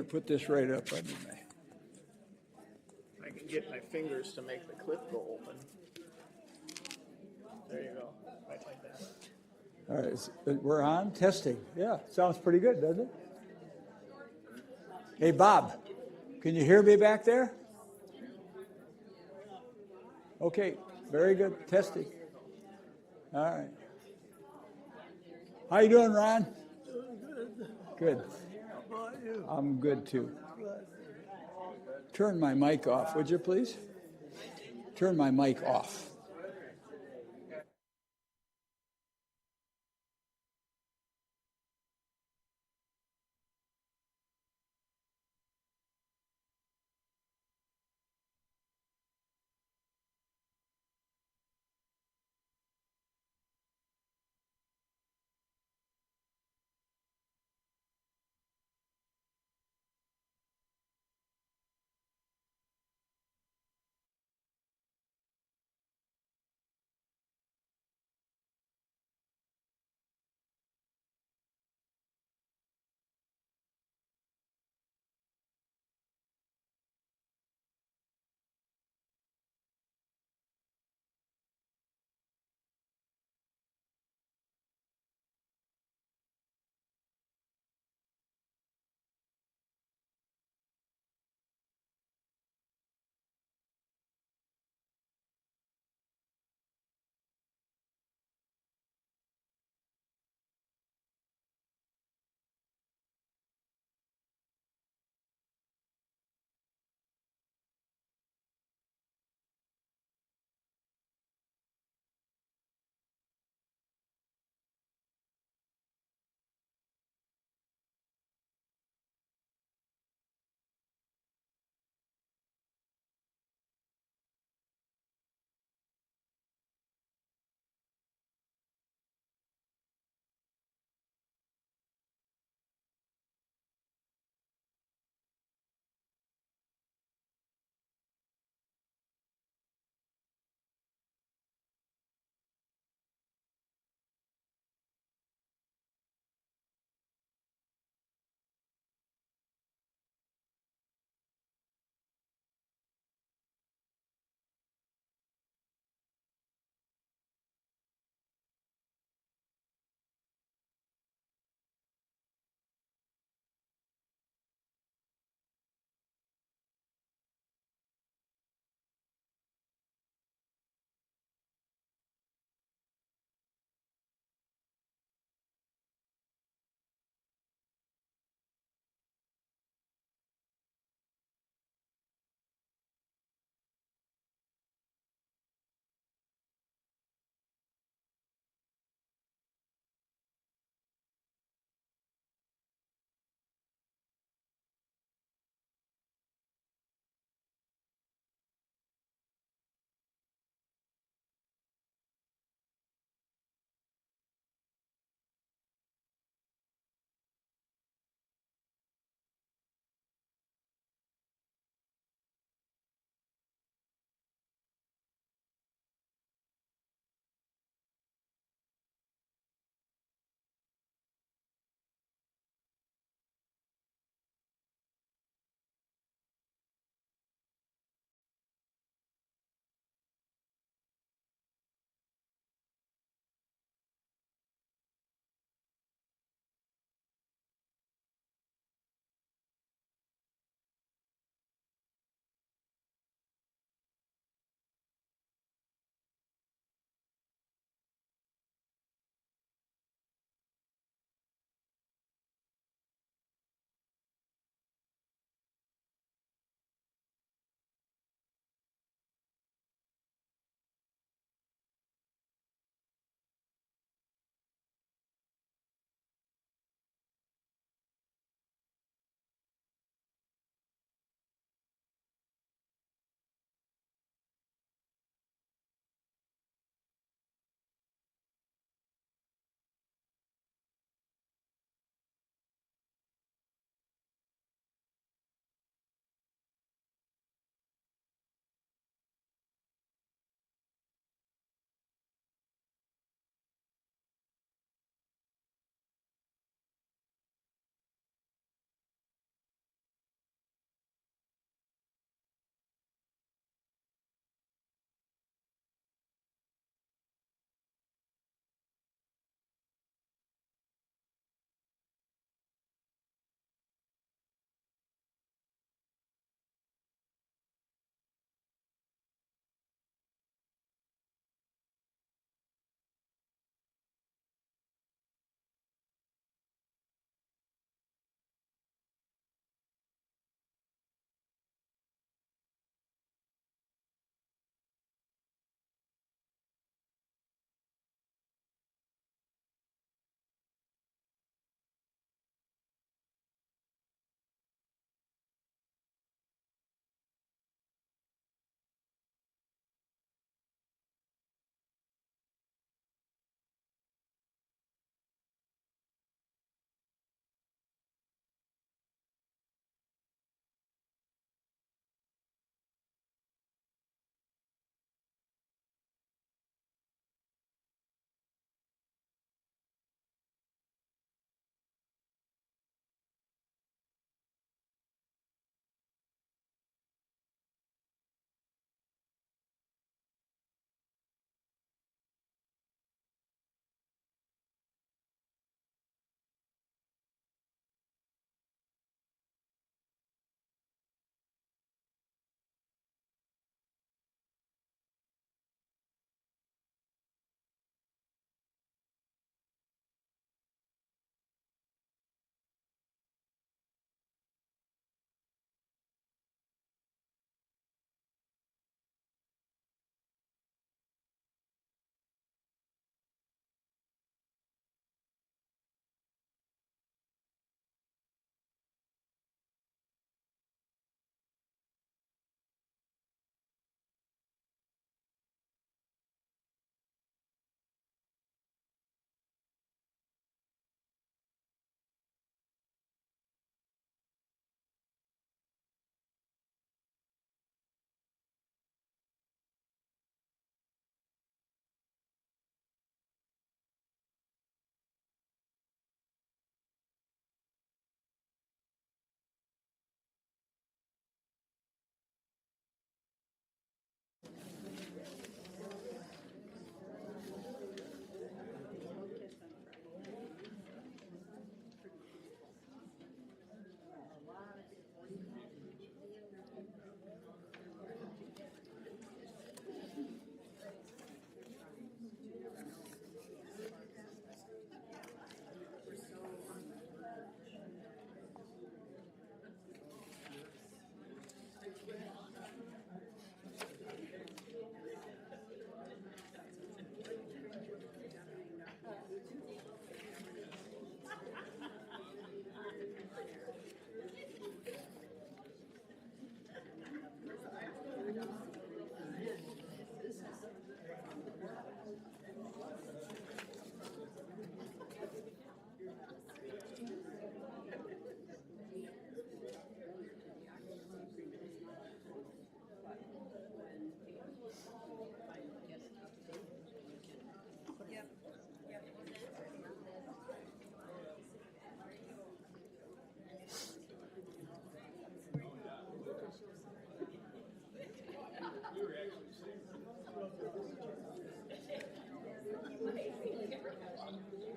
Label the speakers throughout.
Speaker 1: put this right up under my.
Speaker 2: I can get my fingers to make the clip go open. There you go. Right like that.
Speaker 1: All right, we're on testing. Yeah, sounds pretty good, doesn't it? Hey, Bob, can you hear me back there? Okay, very good. Testing. All right. How you doing, Ron? Good.
Speaker 3: How about you?
Speaker 1: I'm good too. Turn my mic off, would you please? Turn my mic off.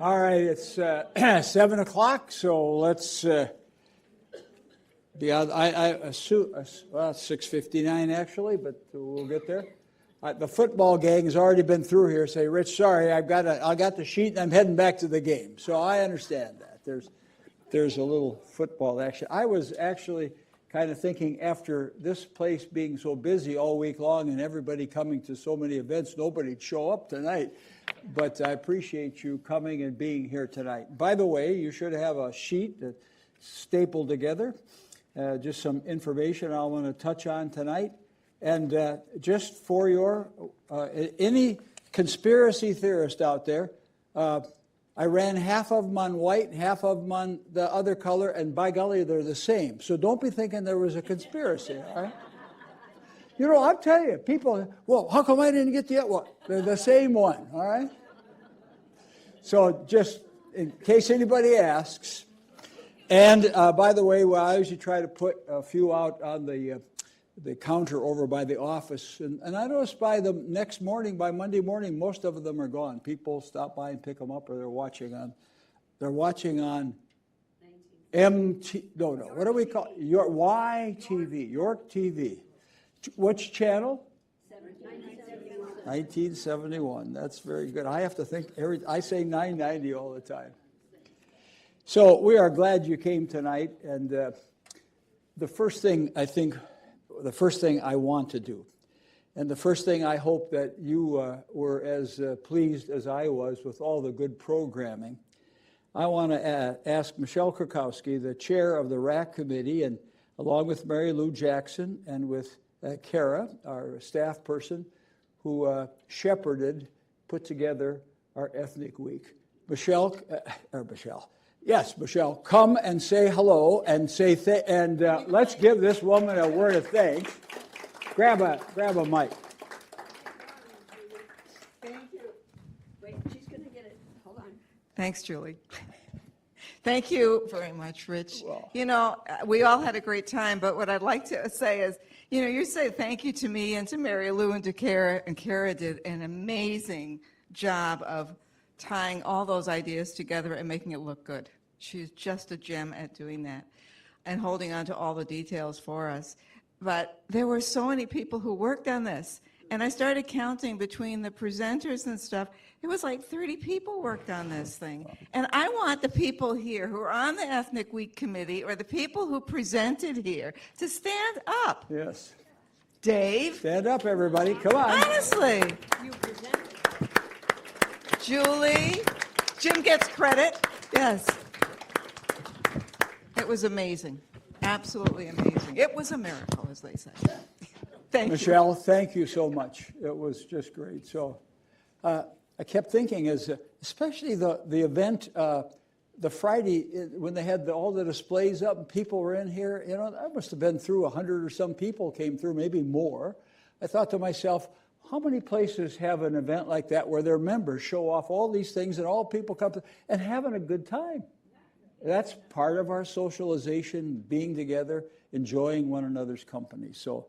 Speaker 1: All right, it's 7 o'clock, so let's be out. I assume, well, it's 6:59 actually, but we'll get there. The football gang has already been through here. Say, Rich, sorry, I got the sheet and I'm heading back to the game. So I understand that. There's a little football action. I was actually kind of thinking after this place being so busy all week long and everybody coming to so many events, nobody'd show up tonight. But I appreciate you coming and being here tonight. By the way, you should have a sheet that stapled together, just some information I want to touch on tonight. And just for your, any conspiracy theorist out there, I ran half of them on white, half of them on the other color, and by golly, they're the same. So don't be thinking there was a conspiracy, all right? You know, I'll tell you, people, well, how come I didn't get the other one? They're the same one, all right? So just in case anybody asks. And by the way, well, I usually try to put a few out on the counter over by the office. And I noticed by the next morning, by Monday morning, most of them are gone. People stop by and pick them up, or they're watching on what do we call it? Your YTV, York TV. Which channel? 1971. That's very good. I have to think, I say 990 all the time. So we are glad you came tonight. And the first thing I want to do, and the first thing I hope that you were as pleased as I was with all the good programming, I want to ask Michelle Krakowski, the chair of the RAC committee, and along with Mary Lou Jackson and with Kara, our staff person, who put together our Ethnic Week. Michelle, come and say hello and say let's give this woman a word of thanks. Grab a mic.
Speaker 3: Thank you. Wait, she's going to get it. Hold on.
Speaker 4: Thanks, Julie. Thank you very much, Rich.
Speaker 1: Well.
Speaker 4: You know, we all had a great time, but what I'd like to say is, you know, you say thank you to me and to Mary Lou and to Kara, and Kara did an amazing job of tying all those ideas together and making it look good. She's just a gem at doing that and holding on to all the details for us. But there were so many people who worked on this, and I started counting between the presenters and stuff. It was like 30 people worked on this thing. And I want the people here who are on the Ethnic Week Committee or the people who presented here to stand up.
Speaker 1: Yes.
Speaker 4: Dave.
Speaker 1: Stand up, everybody. Come on.
Speaker 4: Honestly.
Speaker 3: You presented.
Speaker 4: Julie. Jim gets credit. Yes. It was amazing. Absolutely amazing. It was a miracle, as they say. Thank you.
Speaker 1: Michelle, thank you so much. It was just great. So I kept thinking, especially the event, the Friday, when they had all the displays up and people were in here, you know, I must have been through 100 or some people came through, maybe more. I thought to myself, how many places have an event like that where their members show off all these things and all people come to, and having a good time? That's part of our socialization, being together, enjoying one another's company. So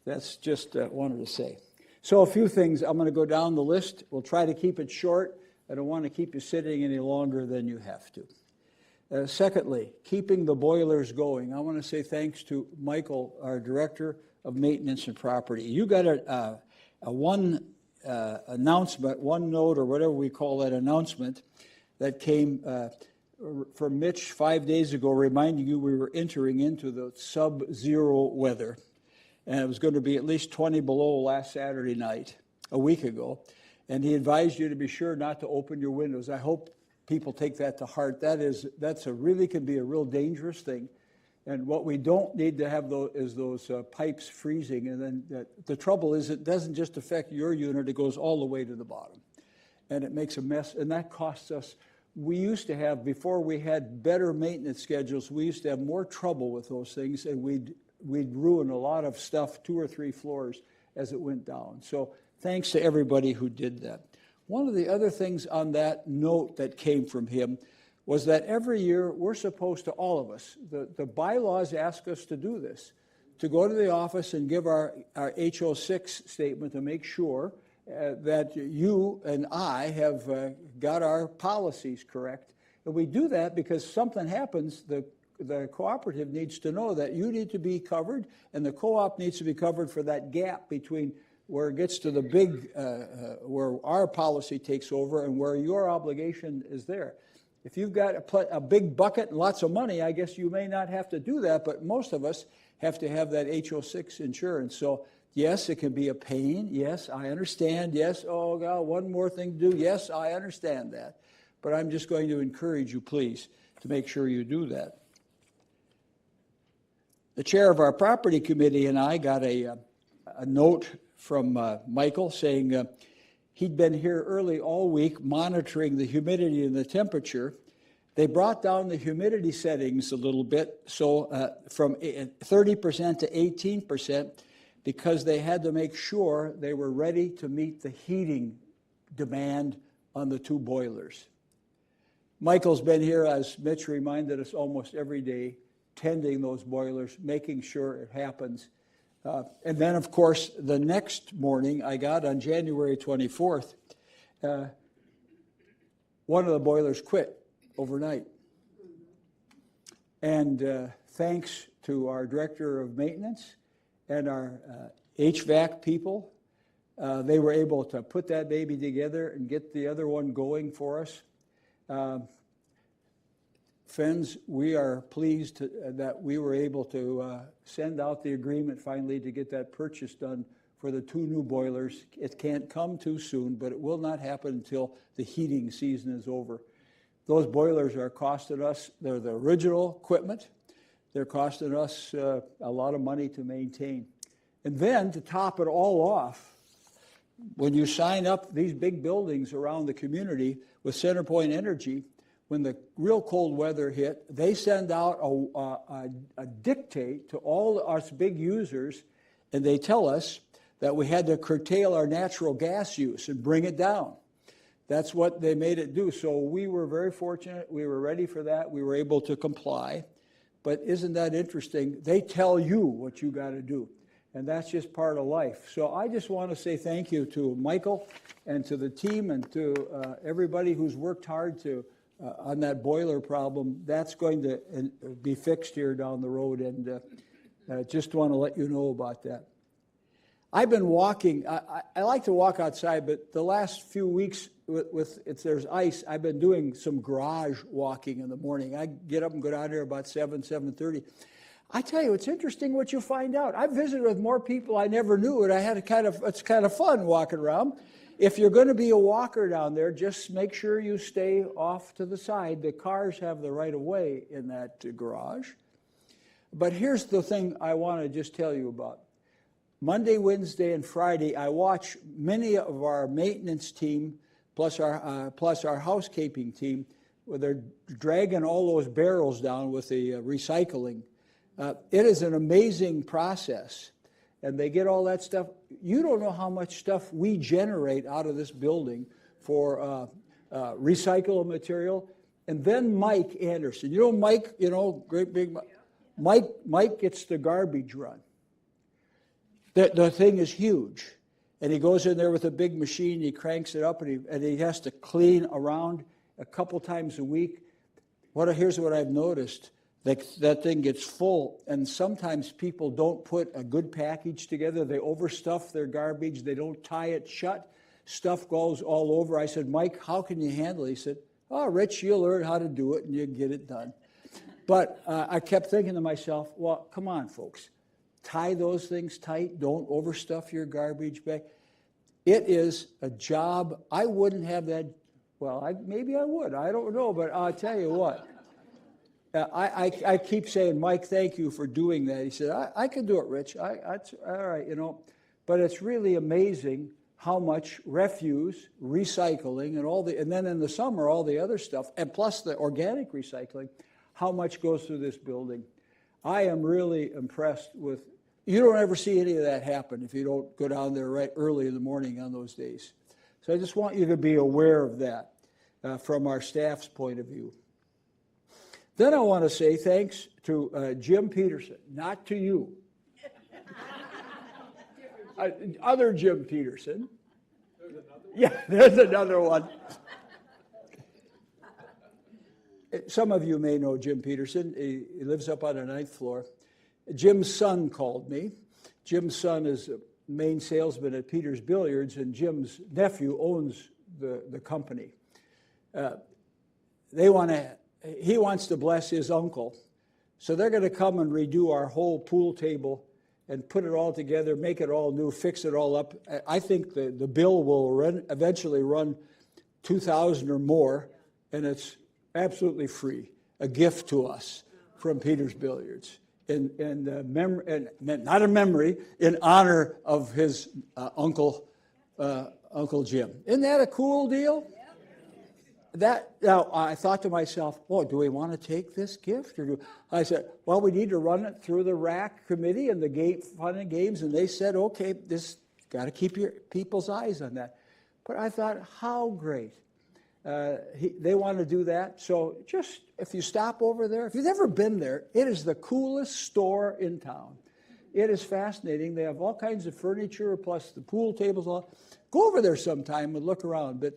Speaker 1: that's just wanted to say. So a few things. I'm going to go down the list. We'll try to keep it short. I don't want to keep you sitting any longer than you have to. Secondly, keeping the boilers going. I want to say thanks to Michael, our Director of Maintenance and Property. You got a one announcement, one note, or whatever we call that announcement, that came from Mitch 5 days ago, reminding you we were entering into the sub-zero weather. And it was going to be at least 20 below last Saturday night, a week ago. And he advised you to be sure not to open your windows. I hope people take that to heart. That's really can be a real dangerous thing. And what we don't need to have is those pipes freezing. And then the trouble is it doesn't just affect your unit, it goes all the way to the bottom. And it makes a mess, and that costs us. We used to have, before we had better maintenance schedules, we used to have more trouble with those things, and we'd ruin a lot of stuff 2 or 3 floors as it went down. So thanks to everybody who did that. One of the other things on that note that came from him was that every year we're supposed to, all of us, the bylaws ask us to do this, to go to the office and give our HO6 statement to make sure, that you and I have got our policies correct. And we do that because something happens, the cooperative needs to know that you need to be covered, and the co-op needs to be covered for that gap between where it gets to the big, where our policy takes over and where your obligation is there. If you've got a big bucket and lots of money, I guess you may not have to do that, but most of us have to have that HO6 insurance. So yes, it can be a pain. Yes, I understand. Yes, oh God, one more thing to do. Yes, I understand that. But I'm just going to encourage you, please, to make sure you do that. The chair of our property committee and I got a note from Michael saying he'd been here early all week monitoring the humidity and the temperature. They brought down the humidity settings a little bit, so from 30% to 18%, because they had to make sure they were ready to meet the heating demand on the 2 boilers. Michael's been here, as Mitch reminded us, almost every day, tending those boilers, making sure it happens. And then, of course, the next morning, I got on January 24th, one of the boilers quit overnight. And thanks to our director of maintenance and our HVAC people, they were able to put that baby together and get the other one going for us. Friends, we are pleased that we were able to send out the agreement finally to get that purchase done for the 2 new boilers. It can't come too soon, but it will not happen until the heating season is over. Those boilers are costing us, they're the original equipment, they're costing us a lot of money to maintain. And then to top it all off, when you sign up these big buildings around the community with CenterPoint Energy, when the real cold weather hit, they send out a dictate to all us big users, and they tell us that we had to curtail our natural gas use and bring it down. That's what they made it do. So we were very fortunate. We were ready for that. We were able to comply. But isn't that interesting? They tell you what you got to do. And that's just part of life. So I just want to say thank you to Michael and to the team and to everybody who's worked hard to on that boiler problem. That's going to be fixed here down the road, and just want to let you know about that. I've been walking. I like to walk outside, but the last few weeks, if there's ice, I've been doing some garage walking in the morning. I get up and go down there about 7:30. I tell you, it's interesting what you find out. I visited with more people I never knew, and it's kind of fun walking around. If you're going to be a walker down there, just make sure you stay off to the side. The cars have the right of way in that garage. But here's the thing I want to just tell you about. Monday, Wednesday, and Friday, I watch many of our maintenance team, plus our housekeeping team, where they're dragging all those barrels down with the recycling. It is an amazing process. And they get all that stuff. You don't know how much stuff we generate out of this building for recyclable material. And then Mike Anderson. You know Mike, great big Mike. Mike gets the garbage run. The thing is huge. And he goes in there with a big machine, he cranks it up, and he has to clean around a couple times a week. Here's what I've noticed. That thing gets full, and sometimes people don't put a good package together. They overstuff their garbage. They don't tie it shut. Stuff goes all over. I said, Mike, how can you handle it? He said, oh, Rich, you'll learn how to do it, and you get it done. But I kept thinking to myself, well, come on, folks. Tie those things tight. Don't overstuff your garbage bag. It is a job. I wouldn't have that. Well, maybe I would. I don't know, but I'll tell you what. I keep saying, Mike, thank you for doing that. He said, I can do it, Rich. All right, But it's really amazing how much refuse, recycling, and then in the summer, all the other stuff, and plus the organic recycling, how much goes through this building. I am really impressed with, you don't ever see any of that happen if you don't go down there right early in the morning on those days. So I just want you to be aware of that from our staff's point of view. Then I want to say thanks to Jim Peterson, not to you. Other Jim Peterson. Yeah, there's another one. Some of you may know Jim Peterson. He lives up on the 9th floor. Jim's son called me. Jim's son is a main salesman at Peter's Billiards, and Jim's nephew owns the company. He wants to bless his uncle. So they're going to come and redo our whole pool table and put it all together, make it all new, fix it all up. I think the bill will eventually run $2,000 or more, and it's absolutely free, a gift to us from Peter's Billiards, not a memory, in honor of his Uncle Jim. Isn't that a cool deal? Now, I thought to myself, oh, do we want to take this gift? I said, well, we need to run it through the RAC committee and the fun and games, and they said, okay, this got to keep your people's eyes on that. But I thought, how great. They want to do that. So just, if you stop over there, if you've never been there, it is the coolest store in town. It is fascinating. They have all kinds of furniture, plus the pool tables. Go over there sometime and look around. But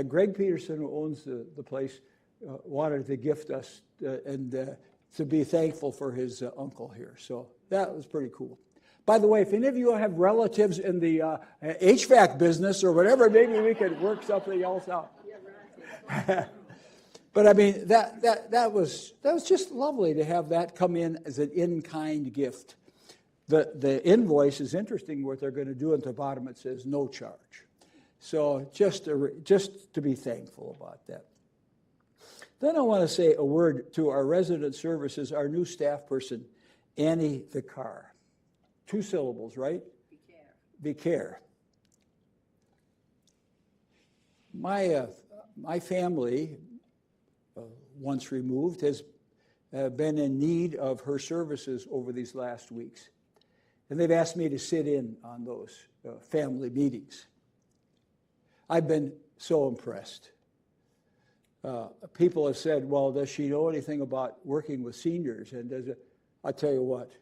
Speaker 1: Greg Peterson, who owns the place, wanted to gift us and to be thankful for his uncle here. So that was pretty cool. By the way, if any of you have relatives in the HVAC business or whatever, maybe we could work something else out. But I mean, that was just lovely to have that come in as an in-kind gift. The invoice is interesting. What they're going to do at the bottom, it says no charge. So just to be thankful about that. Then I want to say a word to our resident services, our new staff person, Annie Vicar. 2 syllables, right? Vicar. My family, once removed, has been in need of her services over these last weeks. And they've asked me to sit in on those family meetings. I've been so impressed. People have said, well, does she know anything about working with seniors? And I'll tell you what,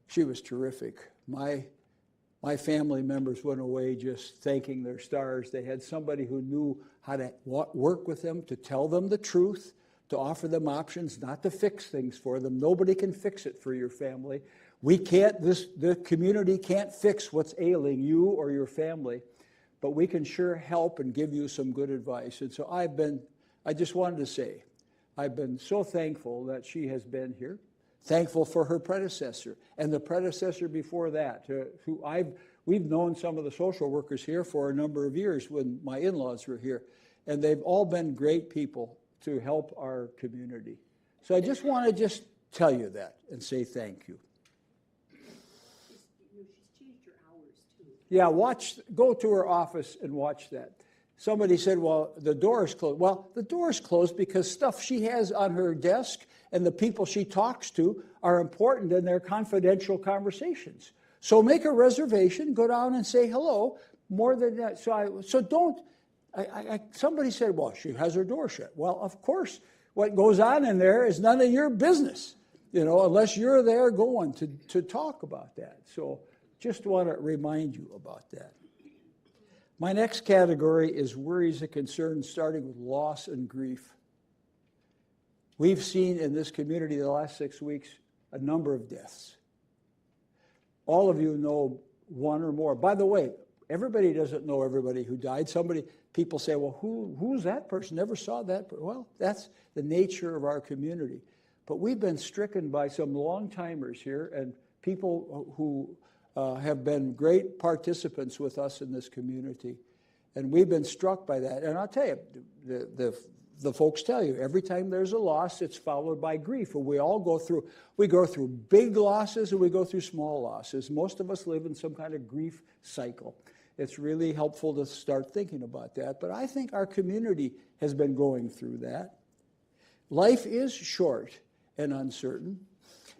Speaker 1: she was terrific. My family members went away just thanking their stars. They had somebody who knew how to work with them, to tell them the truth, to offer them options, not to fix things for them. Nobody can fix it for your family. The community can't fix what's ailing you or your family, but we can sure help and give you some good advice. And so I just wanted to say, I've been so thankful that she has been here. Thankful for her predecessor and the predecessor before that, we've known some of the social workers here for a number of years when my in-laws were here, and they've all been great people to help our community. So I just want to tell you that and say thank you.
Speaker 3: She's changed her hours too.
Speaker 1: Yeah, go to her office and watch that. Somebody said, well, the door is closed. Well, the door is closed because stuff she has on her desk and the people she talks to are important in their confidential conversations. So make a reservation, go down and say hello. More than that, somebody said, well, she has her door shut. Well, of course, what goes on in there is none of your business, unless you're there going to talk about that. So just want to remind you about that. My next category is worries and concerns, starting with loss and grief. We've seen in this community the last 6 weeks a number of deaths. All of you know one or more. By the way, everybody doesn't know everybody who died. People say, well, who's that person? Never saw that. Well, that's the nature of our community. But we've been stricken by some long-timers here and people who have been great participants with us in this community. And we've been struck by that. And I'll tell you, the folks tell you, every time there's a loss, it's followed by grief. And we go through big losses and we go through small losses. Most of us live in some kind of grief cycle. It's really helpful to start thinking about that. But I think our community has been going through that. Life is short and uncertain,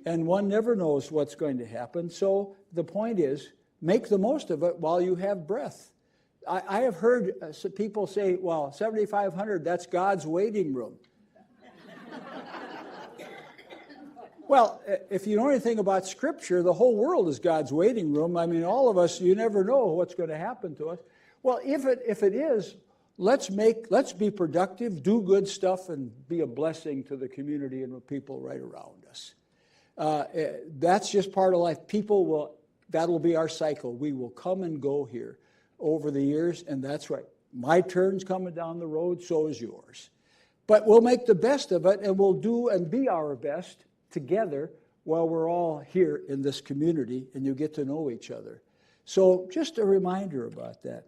Speaker 1: and one never knows what's going to happen. So the point is, make the most of it while you have breath. I have heard people say, well, 7,500, that's God's waiting room. Well, if you know anything about Scripture, the whole world is God's waiting room. I mean, all of us, you never know what's going to happen to us. Well, if it is, let's be productive, do good stuff, and be a blessing to the community and the people right around us. That's just part of life. That'll be our cycle. We will come and go here over the years, and that's right. My turn's coming down the road, so is yours. But we'll make the best of it, and we'll do and be our best together while we're all here in this community, and you get to know each other. So just a reminder about that.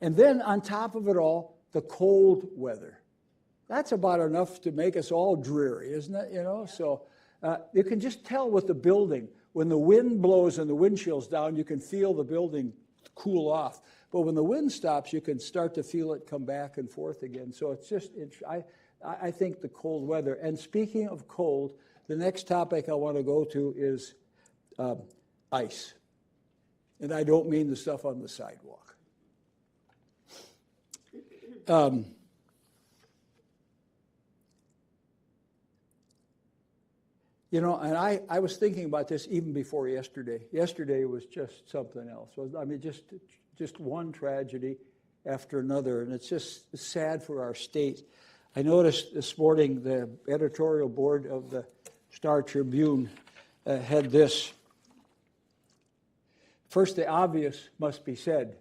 Speaker 1: And then on top of it all, the cold weather. That's about enough to make us all dreary, isn't it? So you can just tell with the building. When the wind blows and the wind chill's down, you can feel the building cool off. But when the wind stops, you can start to feel it come back and forth again. So I think the cold weather. And speaking of cold, the next topic I want to go to is ice. And I don't mean the stuff on the sidewalk. And I was thinking about this even before yesterday. Yesterday was just something else. Just one tragedy after another, and it's just sad for our state. I noticed this morning the editorial board of the Star Tribune had this. First, the obvious must be said.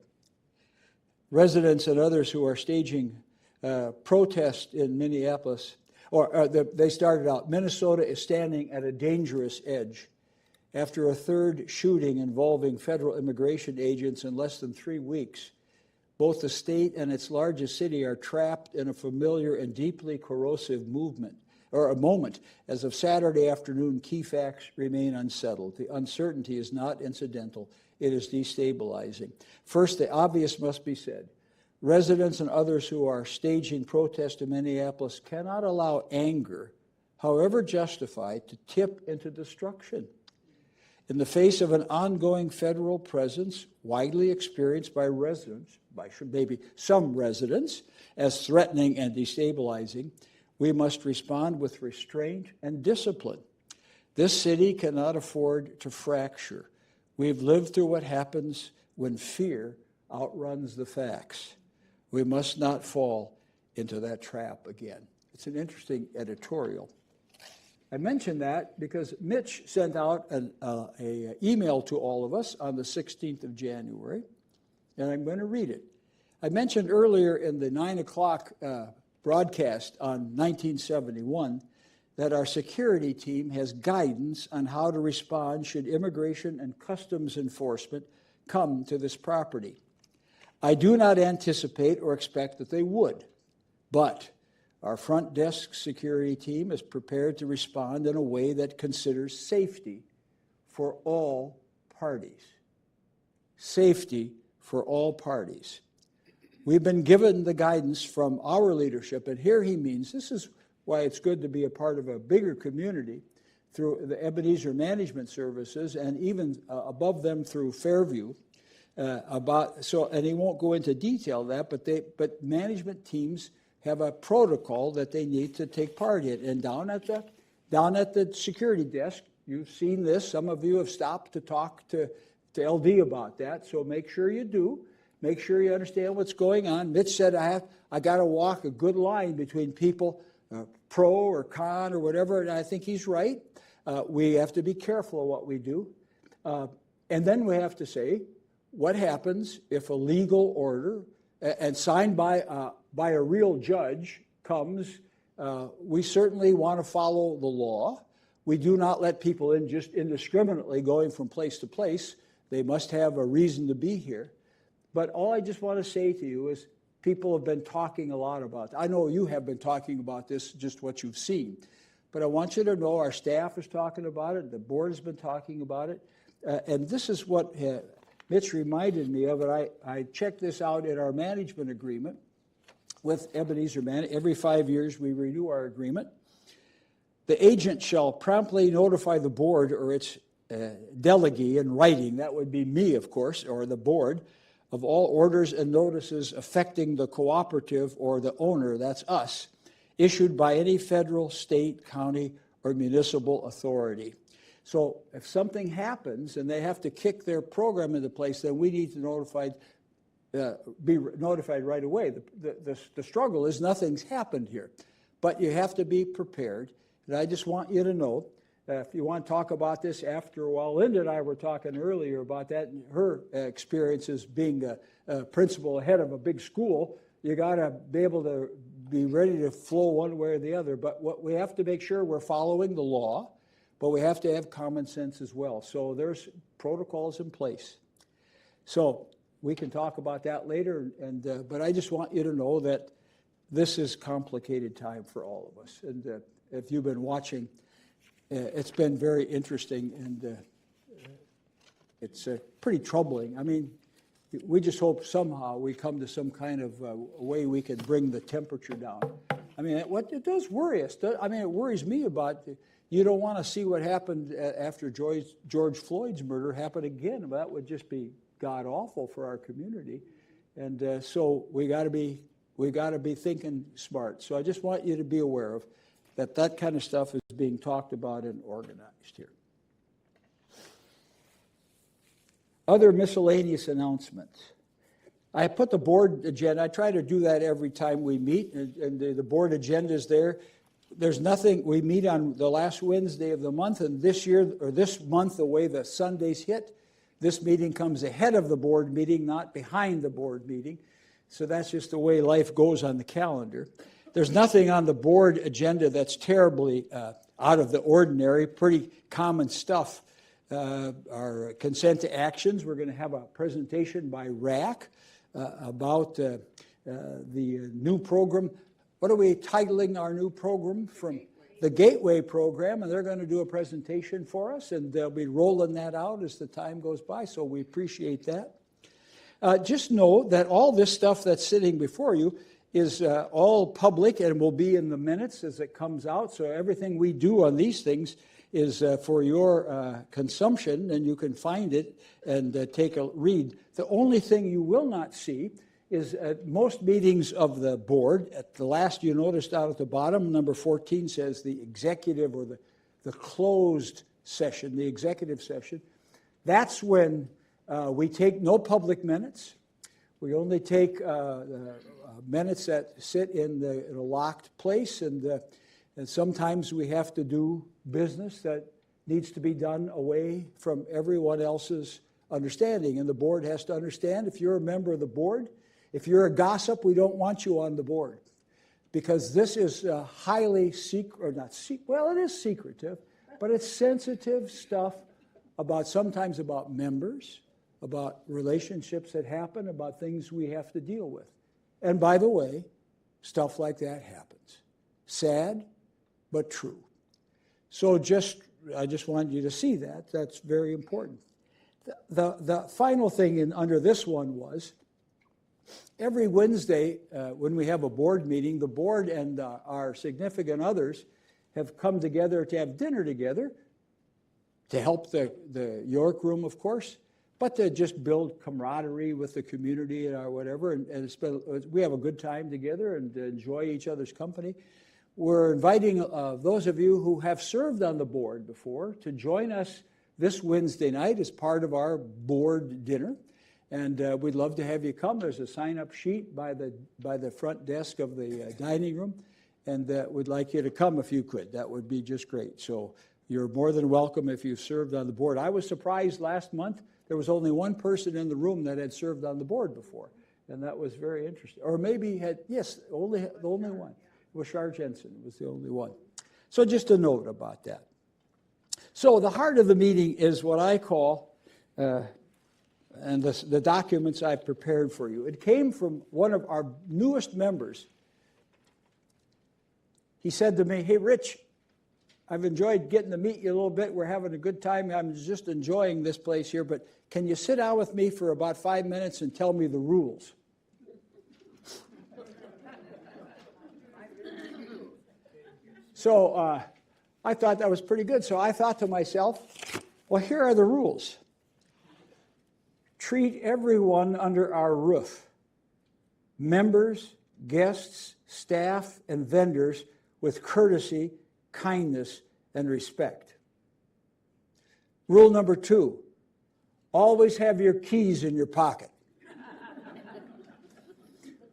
Speaker 1: Residents and others who are staging protest in Minneapolis, they started out, Minnesota is standing at a dangerous edge after a third shooting involving federal immigration agents in less than 3 weeks. Both the state and its largest city are trapped in a familiar and deeply corrosive moment. As of Saturday afternoon, key facts remain unsettled. The uncertainty is not incidental. It is destabilizing. First, the obvious must be said. Residents and others who are staging protests in Minneapolis cannot allow anger, however justified, to tip into destruction. In the face of an ongoing federal presence widely experienced by residents, by maybe some residents, as threatening and destabilizing, we must respond with restraint and discipline. This city cannot afford to fracture. We've lived through what happens when fear outruns the facts. We must not fall into that trap again. It's an interesting editorial. I mention that because Mitch sent out an email to all of us on the 16th of January, and I'm going to read it. I mentioned earlier in the 9 o'clock broadcast on 1971 that our security team has guidance on how to respond should immigration and customs enforcement come to this property. I do not anticipate or expect that they would, but our front desk security team is prepared to respond in a way that considers safety for all parties. Safety for all parties. We've been given the guidance from our leadership, and here he means this is why it's good to be a part of a bigger community through the Ebenezer Management Services and even above them through Fairview. And he won't go into detail of that, but management teams have a protocol that they need to take part in. And down at the security desk, you've seen this. Some of you have stopped to talk to LD about that. So make sure you do. Make sure you understand what's going on. Mitch said I got to walk a good line between people, pro or con or whatever, and I think he's right. We have to be careful of what we do. And then we have to say, what happens if a legal order and signed by a real judge comes? We certainly want to follow the law. We do not let people in just indiscriminately going from place to place. They must have a reason to be here. But all I just want to say to you is people have been talking a lot about it. I know you have been talking about this, just what you've seen. But I want you to know our staff is talking about it. The board has been talking about it. And this is what Mitch reminded me of it. I checked this out in our management agreement with Ebenezer Management. Every 5 years we renew our agreement. The agent shall promptly notify the board or its delegee in writing, that would be me, of course, or the board, of all orders and notices affecting the cooperative or the owner, that's us, issued by any federal, state, county, or municipal authority. So if something happens and they have to kick their program into place, then we need to notify be notified right away. The struggle is nothing's happened here. But you have to be prepared. And I just want you to know, if you want to talk about this after a while, Linda and I were talking earlier about that, and her experiences being a principal head of a big school. You got to be able to be ready to flow one way or the other. But what we have to make sure we're following the law, but we have to have common sense as well. So there's protocols in place. So we can talk about that later, but I just want you to know that this is complicated time for all of us. And if you've been watching, it's been very interesting, and it's pretty troubling. I mean, we just hope somehow we come to some kind of way we can bring the temperature down. I mean, it does worry us. I mean, it worries me about, you don't want to see what happened after George Floyd's murder happen again. That would just be god-awful for our community. And so we got to be thinking smart. So I just want you to be aware of that kind of stuff is being talked about and organized here. Other miscellaneous announcements. I put the board agenda. I try to do that every time we meet, and the board agenda is there. There's nothing. We meet on the last Wednesday of the month, and this month, the way the Sundays hit, this meeting comes ahead of the board meeting, not behind the board meeting. So that's just the way life goes on the calendar. There's nothing on the board agenda that's terribly out of the ordinary, pretty common stuff. Our consent to actions, we're going to have a presentation by RAC about the new program. What are we titling our new program? From the Gateway program, and they're going to do a presentation for us, and they'll be rolling that out as the time goes by, so we appreciate that. Just know that all this stuff that's sitting before you is all public and will be in the minutes as it comes out, so everything we do on these things is for your consumption, and you can find it and take a read. The only thing you will not see is at most meetings of the board, at the last you noticed out at the bottom, number 14 says the executive or the closed session, the executive session. That's when we take no public minutes. We only take minutes that sit in a locked place, and sometimes we have to do business that needs to be done away from everyone else's understanding. And the board has to understand, if you're a member of the board, if you're a gossip, we don't want you on the board. Because this is highly secret, or not secret, well, it is secretive, but it's sensitive stuff sometimes about members, about relationships that happen, about things we have to deal with. And by the way, stuff like that happens. Sad, but true. So I just wanted you to see that. That's very important. The final thing under this one was, every Wednesday when we have a board meeting, the board and our significant others have come together to have dinner together to help the York Room, of course, but to just build camaraderie with the community or whatever. And we have a good time together and enjoy each other's company. We're inviting those of you who have served on the board before to join us this Wednesday night as part of our board dinner. And we'd love to have you come. There's a sign-up sheet by the front desk of the dining room, and we'd like you to come if you could. That would be just great. So you're more than welcome if you've served on the board. I was surprised last month there was only one person in the room that had served on the board before, and that was very interesting. Or maybe the only one. It was Shar Jensen. It was the only one. So just a note about that. So the heart of the meeting is what I call, and the documents I've prepared for you. It came from one of our newest members. He said to me, "Hey, Rich, I've enjoyed getting to meet you a little bit. We're having a good time. I'm just enjoying this place here, but can you sit down with me for about 5 minutes and tell me the rules?" So I thought that was pretty good. So I thought to myself, well, here are the rules. Treat everyone under our roof, members, guests, staff, and vendors, with courtesy, kindness, and respect. Rule number 2, always have your keys in your pocket.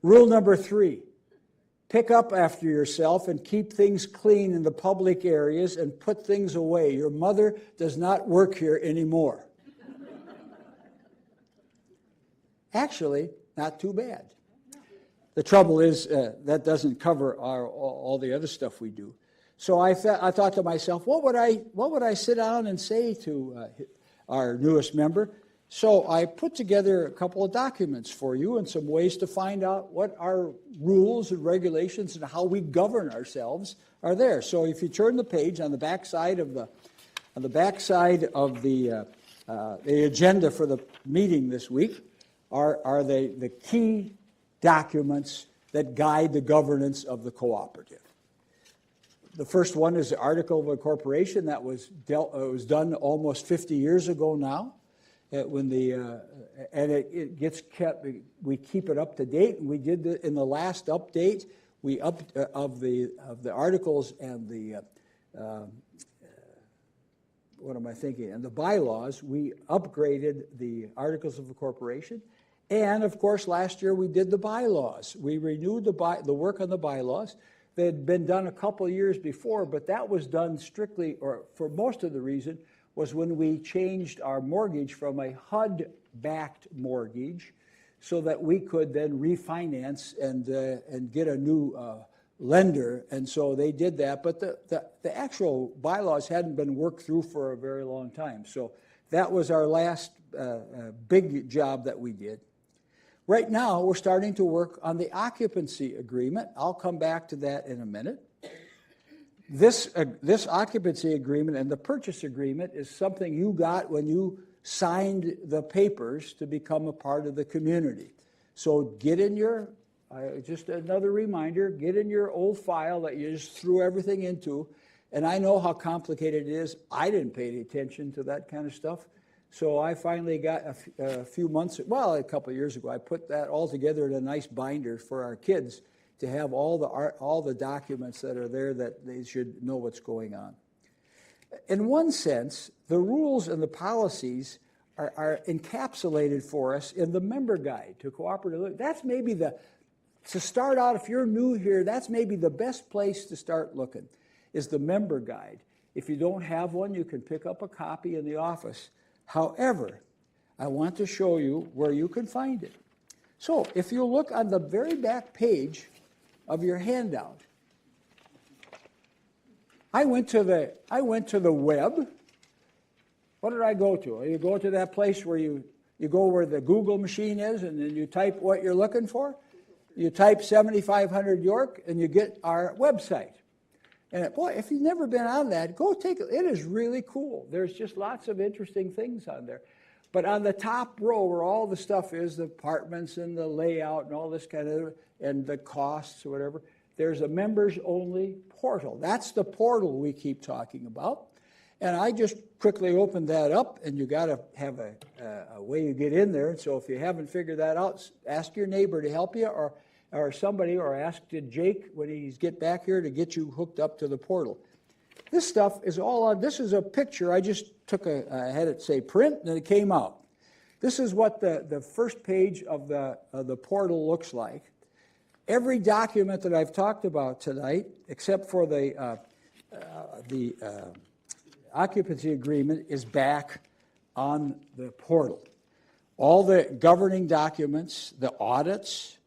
Speaker 1: Rule number 3, pick up after yourself and keep things clean in the public areas and put things away. Your mother does not work here anymore. Actually, not too bad. The trouble is that doesn't cover all the other stuff we do. So I thought to myself, what would I sit down and say to our newest member? So I put together a couple of documents for you and some ways to find out what our rules and regulations and how we govern ourselves are there. So if you turn the page on the back side of the agenda for the meeting this week are the key documents that guide the governance of the cooperative. The first one is the Article of Incorporation that was done almost 50 years ago now. It gets kept. We keep it up to date, and we did in the last update. We of the articles and the what am I thinking? And the bylaws. We upgraded the Articles of Incorporation, and of course, last year we did the bylaws. We renewed the work on the bylaws. They had been done a couple of years before, but that was done strictly, or for most of the reason, was when we changed our mortgage from a HUD-backed mortgage so that we could then refinance and get a new lender. And so they did that. But the actual bylaws hadn't been worked through for a very long time. So that was our last big job that we did. Right now, we're starting to work on the occupancy agreement. I'll come back to that in a minute. This occupancy agreement and the purchase agreement is something you got when you signed the papers to become a part of the community. So get in your, just another reminder, get in your old file that you just threw everything into. And I know how complicated it is. I didn't pay any attention to that kind of stuff. So I finally got a few months, well, a couple of years ago, I put that all together in a nice binder for our kids to have all the documents that are there that they should know what's going on. In one sense, the rules and the policies are encapsulated for us in the member guide to cooperative living. That's maybe to start out, if you're new here, that's maybe the best place to start looking, is the member guide. If you don't have one, you can pick up a copy in the office. However, I want to show you where you can find it. So if you look on the very back page of your handout, I went to the web. What did I go to? You go to that place where you go where the Google machine is, and then you type what you're looking for. You type 7500 York, and you get our website. And boy, if you've never been on that, go take it. It is really cool. There's just lots of interesting things on there. But on the top row where all the stuff is, the apartments and the layout and all this kind of, and the costs or whatever, there's a members-only portal. That's the portal we keep talking about. And I just quickly opened that up, and you got to have a way you get in there. And so if you haven't figured that out, ask your neighbor to help you, or somebody, or ask Jake when he's get back here to get you hooked up to the portal. This stuff is all on. This is a picture. I just took I had it say print, and it came out. This is what the first page of the portal looks like. Every document that I've talked about tonight, except for the occupancy agreement, is back on the portal. All the governing documents, the audits,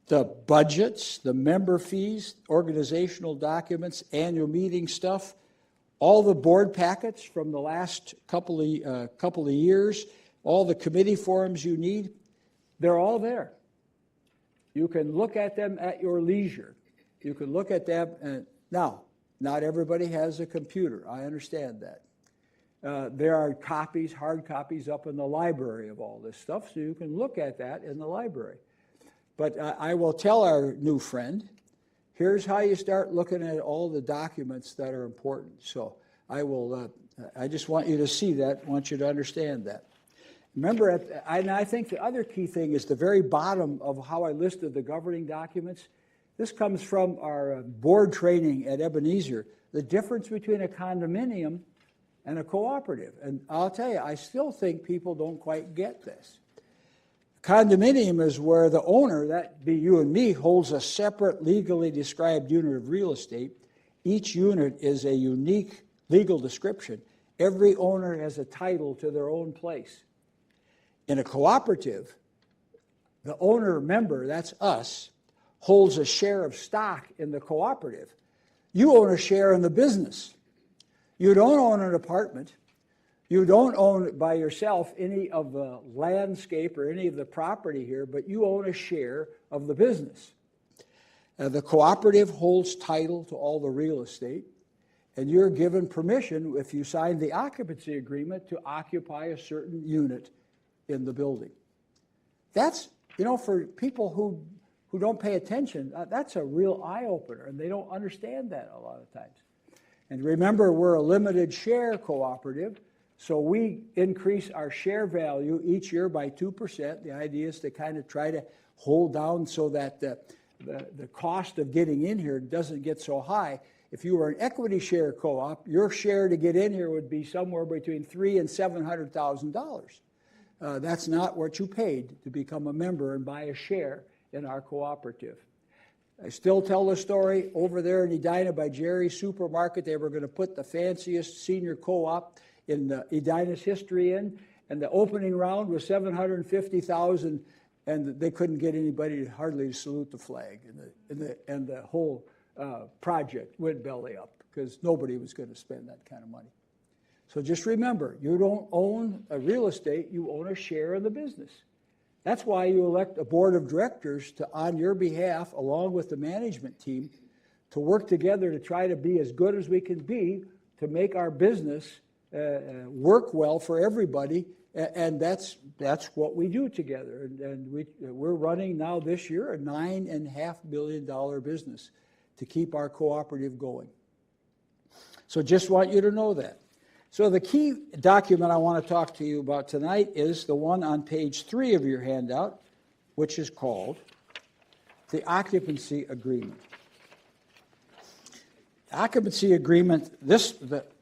Speaker 1: the budgets, the member fees, organizational documents, annual meeting stuff, all the board packets from the last couple of years, all the committee forms you need, they're all there. You can look at them at your leisure. You can look at them. Now, not everybody has a computer. I understand that. There are copies, hard copies up in the library of all this stuff, so you can look at that in the library. But I will tell our new friend, here's how you start looking at all the documents that are important. So I just want you to see that, want you to understand that. Remember, and I think the other key thing is the very bottom of how I listed the governing documents. This comes from our board training at Ebenezer, the difference between a condominium and a cooperative. And I'll tell you, I still think people don't quite get this. condominium is where the owner, that be you and me, holds a separate legally described unit of real estate. Each unit is a unique legal description. Every owner has a title to their own place. In a cooperative, the owner member, that's us, holds a share of stock in the cooperative. You own a share in the business. You don't own an apartment. You don't own by yourself any of the landscape or any of the property here, but you own a share of the business. The cooperative holds title to all the real estate, and you're given permission, if you sign the occupancy agreement, to occupy a certain unit in the building. That's, for people who don't pay attention, that's a real eye-opener, and they don't understand that a lot of times. And remember, we're a limited share cooperative, so we increase our share value each year by 2%. The idea is to kind of try to hold down so that the cost of getting in here doesn't get so high. If you were an equity share co-op, your share to get in here would be somewhere between $300,000 and $700,000. That's not what you paid to become a member and buy a share in our cooperative. I still tell the story over there in Edina by Jerry's Supermarket. They were going to put the fanciest senior co-op in Edina's history in, and the opening round was $750,000, and they couldn't get anybody hardly to salute the flag, and the whole project went belly up because nobody was going to spend that kind of money. So just remember, you don't own a real estate, you own a share of the business. That's why you elect a board of directors to, on your behalf, along with the management team, to work together to try to be as good as we can be to make our business work well for everybody, and that's what we do together. And we're running now this year a $9.5 billion business to keep our cooperative going. So just want you to know that. So the key document I want to talk to you about tonight is the one on page 3 of your handout, which is called the Occupancy Agreement. The Occupancy Agreement,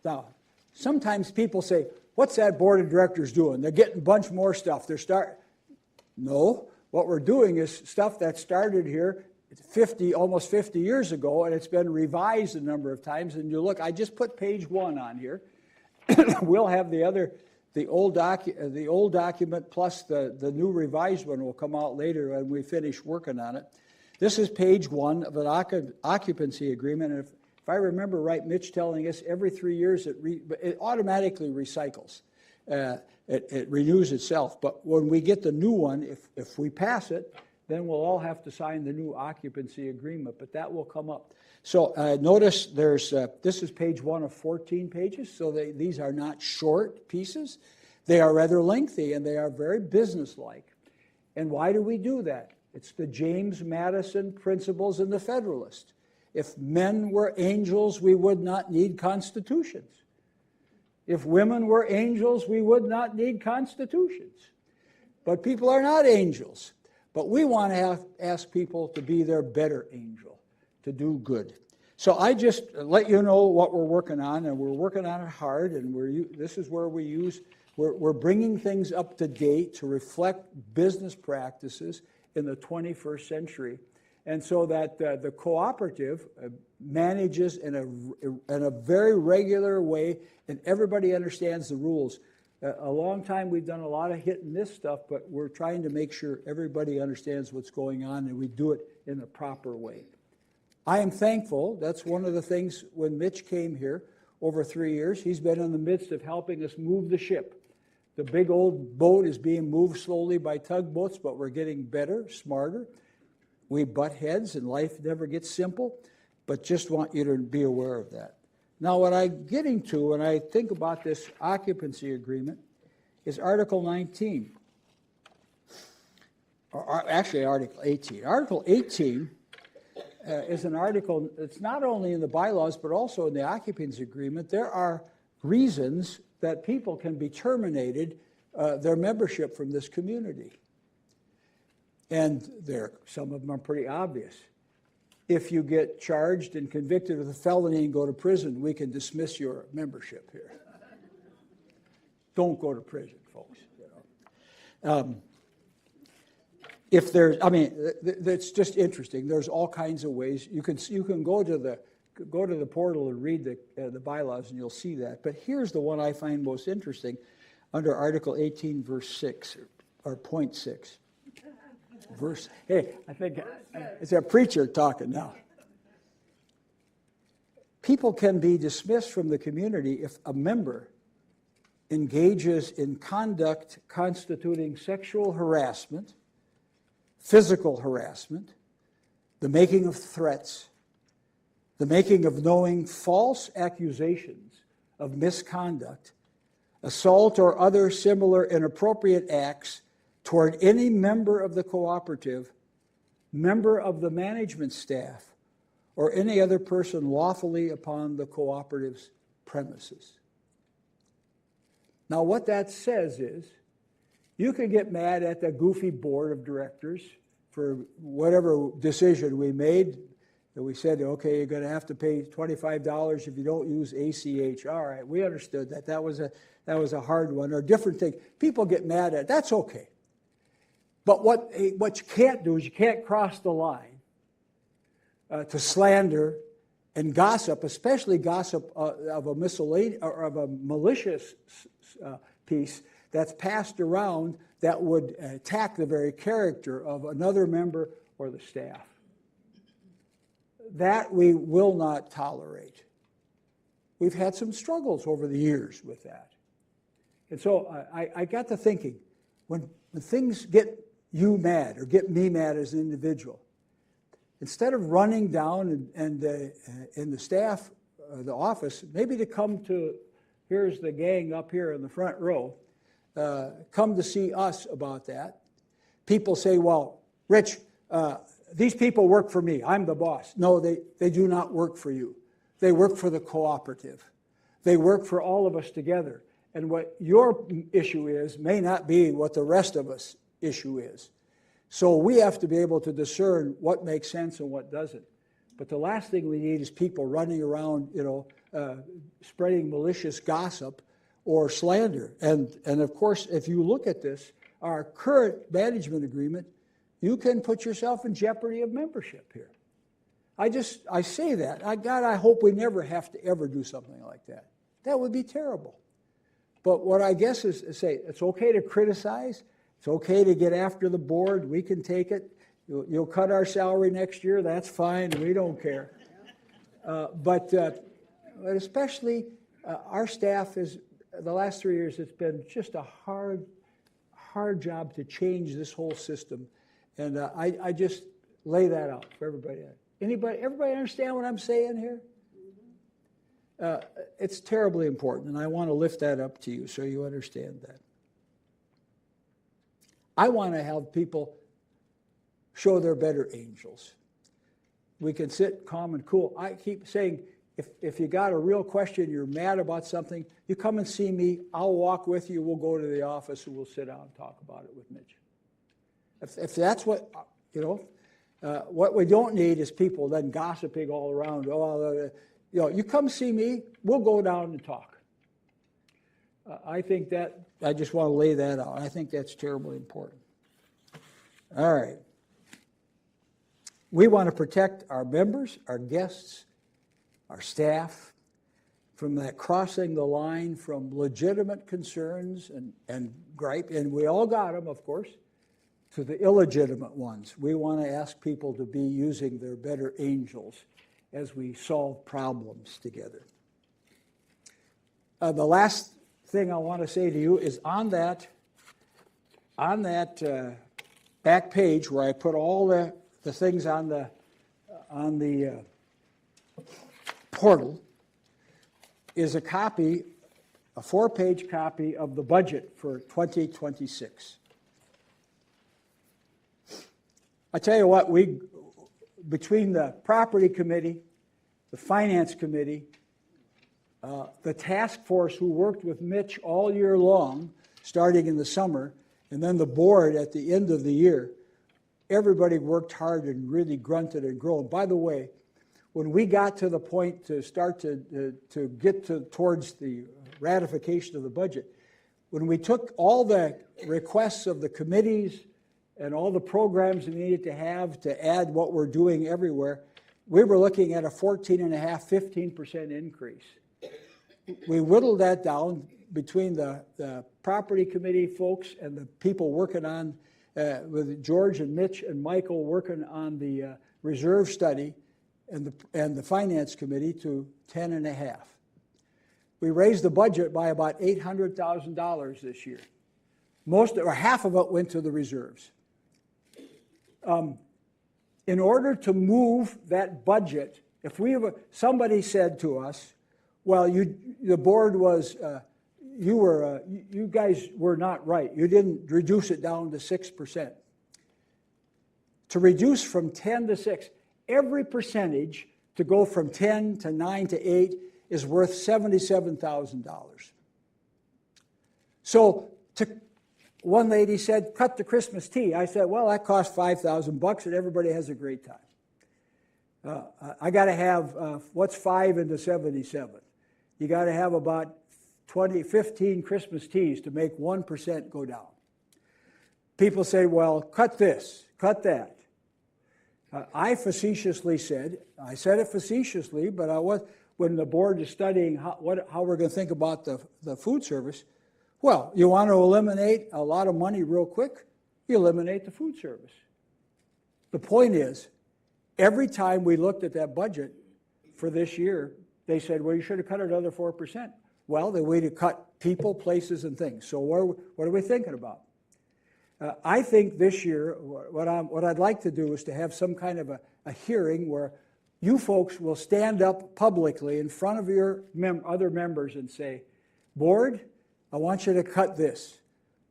Speaker 1: now, sometimes people say, what's that board of directors doing? They're getting a bunch more stuff. No, what we're doing is stuff that started here almost 50 years ago, and it's been revised a number of times. And you look, I just put page 1 on here. We'll have the old document plus the new revised one will come out later when we finish working on it. This is page 1 of an occupancy agreement. And if I remember right, Mitch telling us every 3 years it automatically recycles. It renews itself. But when we get the new one, if we pass it, then we'll all have to sign the new occupancy agreement. But that will come up. So notice this is page 1 of 14 pages, so these are not short pieces. They are rather lengthy, and they are very businesslike. And why do we do that? It's the James Madison principles in the Federalist. If men were angels, we would not need constitutions. If women were angels, we would not need constitutions. But people are not angels. But we want to ask people to be their better angel, to do good. So I just let you know what we're working on, and we're working on it hard, and this is where we're bringing things up to date to reflect business practices in the 21st century, and so that the cooperative manages in a very regular way, and everybody understands the rules. A long time we've done a lot of hit and miss stuff, but we're trying to make sure everybody understands what's going on, and we do it in the proper way. I am thankful. That's one of the things when Mitch came here over 3 years, he's been in the midst of helping us move the ship. The big old boat is being moved slowly by tugboats, but we're getting better, smarter. We butt heads, and life never gets simple, but just want you to be aware of that. Now, what I'm getting to when I think about this occupancy agreement is Article 19, or actually Article 18. Article 18 is an article, it's not only in the bylaws, but also in the occupancy agreement. There are reasons that people can be terminated their membership from this community. And some of them are pretty obvious. If you get charged and convicted of a felony and go to prison, we can dismiss your membership here. Don't go to prison, folks. if there's, I mean, that's just interesting. There's all kinds of ways. You can go to the portal and read the bylaws, and you'll see that. But here's the one I find most interesting, under Article 18, verse 6, or point 6. Hey, I think it's a preacher talking now. People can be dismissed from the community if a member engages in conduct constituting sexual harassment, physical harassment, the making of threats, the making of knowing false accusations of misconduct, assault or other similar inappropriate acts toward any member of the cooperative, member of the management staff, or any other person lawfully upon the cooperative's premises. Now, what that says is, you can get mad at the goofy board of directors for whatever decision we made, that we said, okay, you're going to have to pay $25 if you don't use ACH. All right, we understood that. That was a hard one, or a different thing. People get mad at it. That's okay. But what you can't do is you can't cross the line to slander and gossip, especially gossip of a miscellaneous or of a malicious piece that's passed around that would attack the very character of another member or the staff. That we will not tolerate. We've had some struggles over the years with that. And so I got to thinking, when things get you mad or get me mad as an individual, instead of running down and in the staff, the office, maybe to come to, here's the gang up here in the front row, come to see us about that. People say, well, Rich, these people work for me. I'm the boss. No, they do not work for you. They work for the cooperative. They work for all of us together. And what your issue is may not be what the rest of us issue is. So we have to be able to discern what makes sense and what doesn't. But the last thing we need is people running around, spreading malicious gossip or slander. And of course, if you look at this, our current management agreement, you can put yourself in jeopardy of membership here. I say that. God, I hope we never have to ever do something like that. That would be terrible. But what I guess is say, it's okay to criticize. It's okay to get after the board. We can take it. You'll cut our salary next year. That's fine. We don't care. But especially our staff is, the last 3 years, it's been just a hard job to change this whole system. And I just lay that out for everybody. Everybody understand what I'm saying here? It's terribly important, and I want to lift that up to you so you understand that. I want to have people show their better angels. We can sit calm and cool. I keep saying, if you got a real question, you're mad about something, you come and see me. I'll walk with you. We'll go to the office and we'll sit down and talk about it with Mitch. If that's what, what we don't need is people then gossiping all around. You come see me, we'll go down and talk. I think that, I just want to lay that out. I think that's terribly important. All right. We want to protect our members, our guests, our staff from that crossing the line from legitimate concerns and gripe, and we all got them, of course, to the illegitimate ones. We want to ask people to be using their better angels as we solve problems together. The last thing I want to say to you is on that back page where I put all the things on the portal is a 4-page copy of the budget for 2026. I tell you what, between the property committee, the finance committee, the task force who worked with Mitch all year long, starting in the summer, and then the board at the end of the year, everybody worked hard and really grunted and groaned. By the way, when we got to the point to start to get towards the ratification of the budget, when we took all the requests of the committees and all the programs we needed to have to add what we're doing everywhere, we were looking at a 14.5%, 15% increase. We whittled that down between the property committee folks and the people working on, with George and Mitch and Michael working on the reserve study and the finance committee, to 10.5. We raised the budget by about $800,000 this year. Most or half of it went to the reserves. In order to move that budget, if somebody said to us, well, the board was, you guys were not right. You didn't reduce it down to 6%. To reduce from 10 to 6, every percentage to go from 10 to 9 to 8 is worth $77,000. So one lady said, cut the Christmas tea. I said, well, that costs $5,000 and everybody has a great time. I got to have, what's 5 into 77? You got to have about 15 Christmas teas to make 1% go down. People say, well, cut this, cut that. I facetiously said, I said it facetiously, but when the board is studying how we're going to think about the food service, well, you want to eliminate a lot of money real quick, you eliminate the food service. The point is, every time we looked at that budget for this year, they said, well, you should have cut another 4%. Well, the way to cut people, places, and things. So what are we thinking about? I think this year, what I'd like to do is to have some kind of a hearing where you folks will stand up publicly in front of your other members and say, board, I want you to cut this.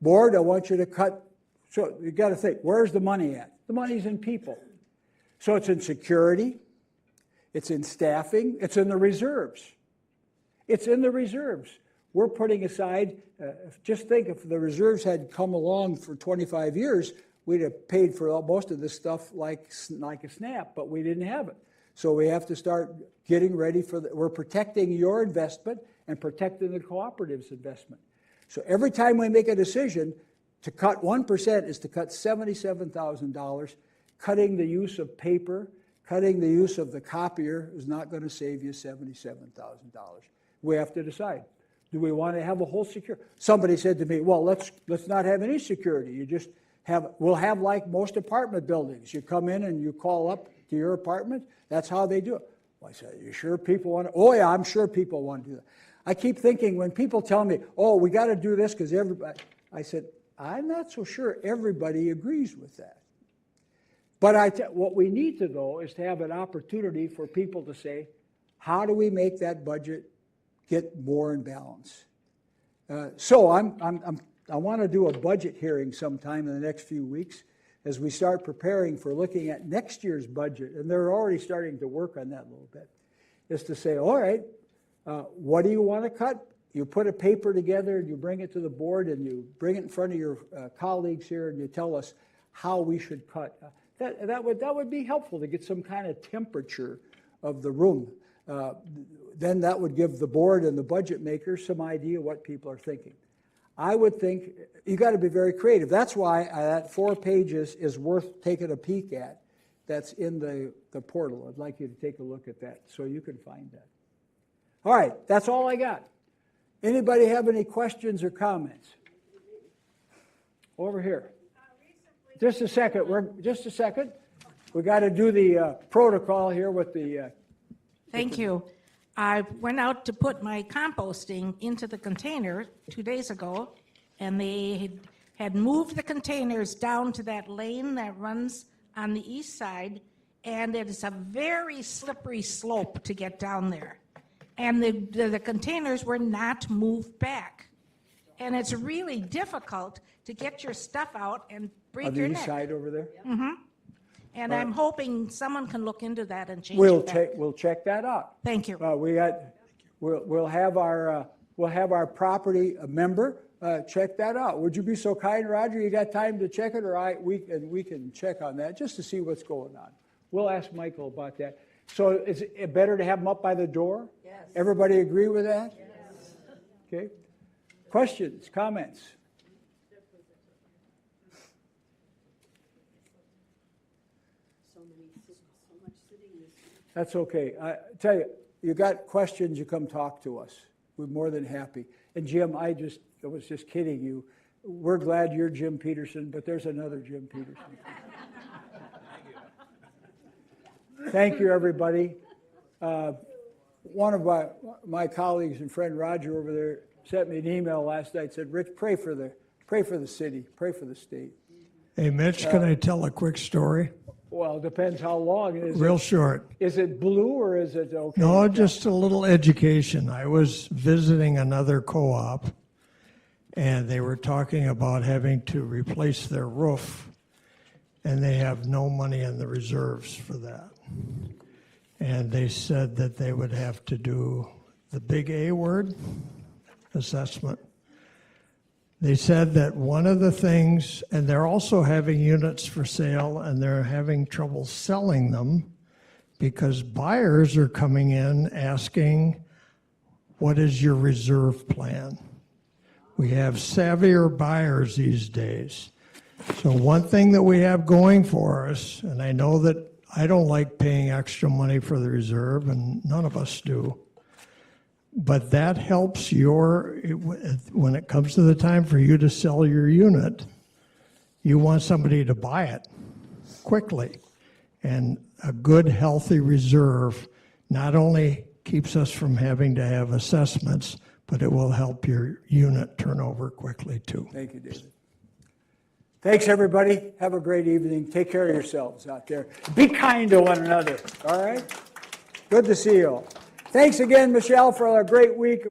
Speaker 1: Board, I want you to cut. So you got to think, where's the money at? The money's in people. So it's in security, it's in staffing, it's in the reserves. It's in the reserves. We're putting aside, just think if the reserves had come along for 25 years, we'd have paid for most of this stuff like a snap, but we didn't have it. So we have to start getting ready we're protecting your investment and protecting the cooperative's investment. So every time we make a decision to cut 1% is to cut $77,000. Cutting the use of paper, cutting the use of the copier is not going to save you $77,000. We have to decide. Do we want to have a whole security? Somebody said to me, well, let's not have any security. You just we'll have like most apartment buildings. You come in and you call up to your apartment. That's how they do it. Well, I said, are you sure people want to? Oh, yeah, I'm sure people want to do that. I keep thinking when people tell me, oh, we got to do this because everybody, I said, I'm not so sure everybody agrees with that. But what we need to, though, is to have an opportunity for people to say, how do we make that budget get more in balance? So I want to do a budget hearing sometime in the next few weeks as we start preparing for looking at next year's budget, and they're already starting to work on that a little bit, is to say, all right, what do you want to cut? You put a paper together and you bring it to the board and you bring it in front of your colleagues here and you tell us how we should cut. That would be helpful to get some kind of temperature of the room. Then that would give the board and the budget makers some idea what people are thinking. I would think you got to be very creative. That's why that 4 pages is worth taking a peek at. That's in the portal. I'd like you to take a look at that so you can find that. All right, that's all I got. Anybody have any questions or comments? Over here. Just a second. We got to do the protocol here with the.
Speaker 5: Thank you. I went out to put my composting into the container 2 days ago, and they had moved the containers down to that lane that runs on the east side, and it is a very slippery slope to get down there. And the containers were not moved back. And it's really difficult to get your stuff out and break your neck.
Speaker 1: On the east side over there?
Speaker 5: And I'm hoping someone can look into that and change
Speaker 1: We'll
Speaker 5: it back.
Speaker 1: we'll check that out.
Speaker 5: Thank you.
Speaker 1: We'll have our property member check that out. Would you be so kind, Roger? You got time to check it, or we can check on that just to see what's going on. We'll ask Michael about that. So is it better to have them up by the door?
Speaker 3: Yes.
Speaker 1: Everybody agree with that?
Speaker 3: Yes.
Speaker 1: Okay. Questions, comments? That's okay. I tell you, you got questions, you come talk to us. We're more than happy. And Jim, I was just kidding you. We're glad you're Jim Peterson, but there's another Jim Peterson. Thank you, everybody. One of my colleagues and friend Roger over there sent me an email last night, said, Rich, pray for the city, pray for the state.
Speaker 6: Hey, Mitch, can I tell a quick story?
Speaker 1: Well, it depends how long.
Speaker 6: Real short.
Speaker 1: Is it blue or is it okay?
Speaker 6: No, just a little education. I was visiting another co-op, and they were talking about having to replace their roof, and they have no money in the reserves for that. And they said that they would have to do the big A word, assessment. They said that one of the things, and they're also having units for sale, and they're having trouble selling them because buyers are coming in asking, what is your reserve plan? We have savvier buyers these days. So one thing that we have going for us, and I know that I don't like paying extra money for the reserve, and none of us do, but that helps when it comes to the time for you to sell your unit, you want somebody to buy it quickly. And a good, healthy reserve not only keeps us from having to have assessments, but it will help your unit turn over quickly too.
Speaker 1: Thank you, David. Thanks, everybody. Have a great evening. Take care of yourselves out there. Be kind to one another, all right? Good to see you all. Thanks again, Michelle, for a great week.